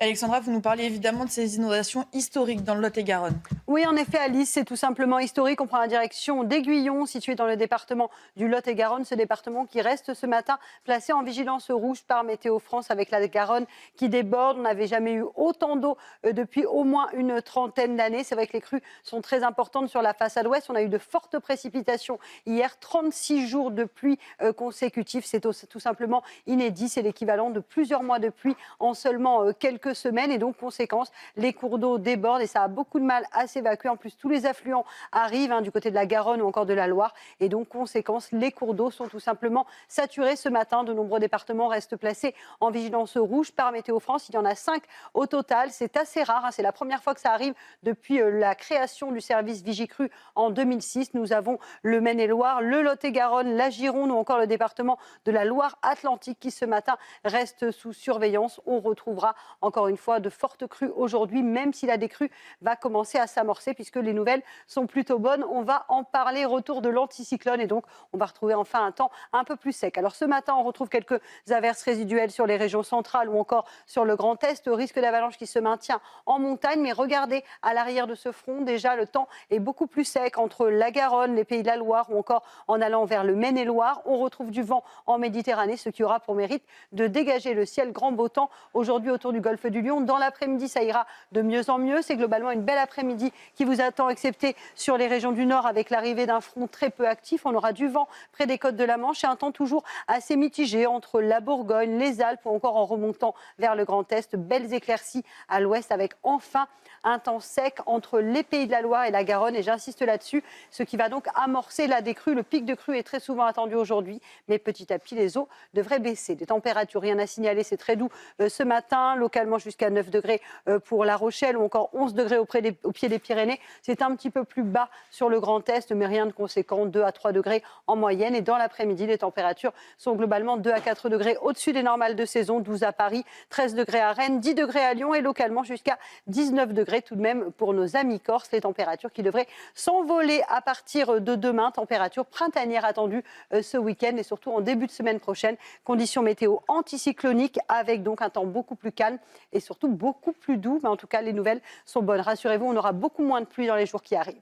Alexandra, vous nous parliez évidemment de ces inondations historiques dans le Lot-et-Garonne. Oui, en effet, Alice, c'est tout simplement historique. On prend la direction d'Aiguillon, situé dans le département du Lot-et-Garonne. Ce département qui reste ce matin placé en vigilance rouge par Météo France avec la Garonne qui déborde. On n'avait jamais eu autant d'eau depuis au moins une trentaine d'années. C'est vrai que les crues sont très importantes sur la façade ouest. On a eu de fortes précipitations hier, 36 jours de pluie consécutifs. C'est tout simplement inédit. C'est l'équivalent de plusieurs mois de pluie en seulement quelques semaines. Et donc, conséquence, les cours d'eau débordent et ça a beaucoup de mal à s'évacuer. En plus, tous les affluents arrivent du côté de la Garonne ou encore de la Loire. Et donc, conséquence, les cours d'eau sont tout simplement saturés ce matin. De nombreux départements restent placés en vigilance rouge par Météo France. Il y en a 5 au total. C'est assez rare. C'est la première fois que ça arrive depuis la création du service Vigicru en 2006. Nous avons le Maine-et-Loire, le Lot-et-Garonne, la Gironde ou encore le département de la Loire-Atlantique qui ce matin reste sous surveillance. On retrouvera encore une fois de fortes crues aujourd'hui, même si la décrue va commencer à s'amorcer puisque les nouvelles sont plutôt bonnes. On va en parler, retour de l'anticyclone et donc on va retrouver enfin un temps un peu plus sec. Alors ce matin, on retrouve quelques averses résiduelles sur les régions centrales ou encore sur le Grand Est. Risque d'avalanche qui se maintient en montagne, mais regardez à l'arrière de ce front, déjà le temps est beaucoup plus sec entre la Garonne, les Pays de la Loire ou encore en allant vers le Maine-et-Loire. On retrouve du vent en Méditerranée, ce qui aura pour mérite de dégager le ciel. Grand beau temps aujourd'hui autour du golfe du Lion. Dans l'après-midi, ça ira de mieux en mieux. C'est globalement une belle après-midi qui vous attend, excepté sur les régions du nord avec l'arrivée d'un front très peu actif. On aura du vent près des côtes de la Manche et un temps toujours assez mitigé entre la Bourgogne, les Alpes ou encore en remontant vers le Grand Est. Belles éclaircies à l'ouest avec enfin un temps sec entre les Pays de la Loire et la Garonne. Et j'insiste là-dessus, ce qui va donc amorcer la décrue. Le pic de crue est très souvent attendu aujourd'hui, mais petit à petit, les eaux devraient baisser. Des températures, rien à signaler, c'est très doux ce matin, localement jusqu'à 9 degrés pour La Rochelle ou encore 11 degrés au pied des Pyrénées. C'est un petit peu plus bas sur le Grand Est, mais rien de conséquent, 2 à 3 degrés en moyenne. Et dans l'après-midi, les températures sont globalement 2 à 4 degrés au-dessus des normales de saison, 12 à Paris, 13 degrés à Rennes, 10 degrés à Lyon et localement jusqu'à 19 degrés tout de même pour nos amis corses. Les températures qui devraient s'envoler à partir de demain, températures printanières attendues ce week-end et surtout en début de semaine prochaine. Conditions météo anticycloniques avec donc un temps beaucoup plus calme et surtout beaucoup plus doux. Mais en tout cas, les nouvelles sont bonnes. Rassurez-vous, on aura beaucoup moins de pluie dans les jours qui arrivent.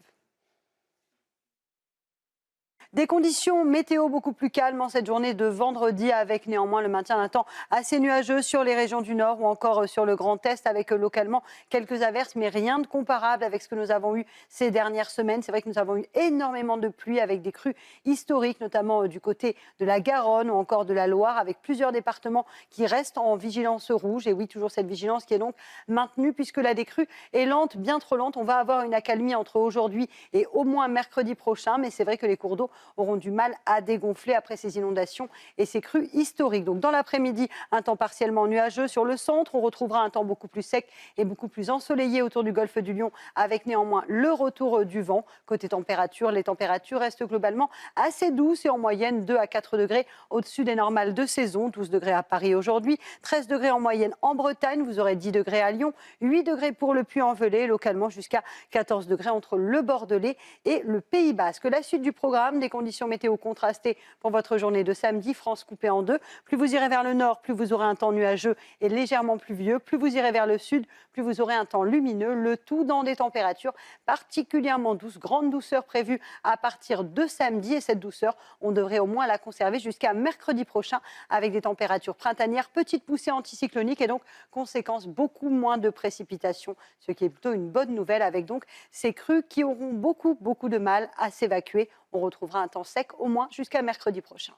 Des conditions météo beaucoup plus calmes en cette journée de vendredi avec néanmoins le maintien d'un temps assez nuageux sur les régions du nord ou encore sur le Grand Est avec localement quelques averses mais rien de comparable avec ce que nous avons eu ces dernières semaines. C'est vrai que nous avons eu énormément de pluie avec des crues historiques notamment du côté de la Garonne ou encore de la Loire avec plusieurs départements qui restent en vigilance rouge. Et oui, toujours cette vigilance qui est donc maintenue puisque la décrue est lente, bien trop lente. On va avoir une accalmie entre aujourd'hui et au moins mercredi prochain, mais c'est vrai que les cours d'eau auront du mal à dégonfler après ces inondations et ces crues historiques. Donc dans l'après-midi, un temps partiellement nuageux sur le centre. On retrouvera un temps beaucoup plus sec et beaucoup plus ensoleillé autour du golfe du Lion avec néanmoins le retour du vent. Côté température, les températures restent globalement assez douces et en moyenne 2 à 4 degrés au-dessus des normales de saison. 12 degrés à Paris aujourd'hui, 13 degrés en moyenne en Bretagne. Vous aurez 10 degrés à Lyon, 8 degrés pour le Puy-en-Velay, localement jusqu'à 14 degrés entre le Bordelais et le Pays Basque. La suite du programme, des conditions météo contrastées pour votre journée de samedi, France coupée en deux. Plus vous irez vers le nord, plus vous aurez un temps nuageux et légèrement pluvieux. Plus vous irez vers le sud, plus vous aurez un temps lumineux. Le tout dans des températures particulièrement douces. Grande douceur prévue à partir de samedi. Et cette douceur, on devrait au moins la conserver jusqu'à mercredi prochain avec des températures printanières, petite poussée anticyclonique et donc, conséquence, beaucoup moins de précipitations. Ce qui est plutôt une bonne nouvelle avec donc ces crues qui auront beaucoup de mal à s'évacuer. On retrouvera un temps sec au moins jusqu'à mercredi prochain.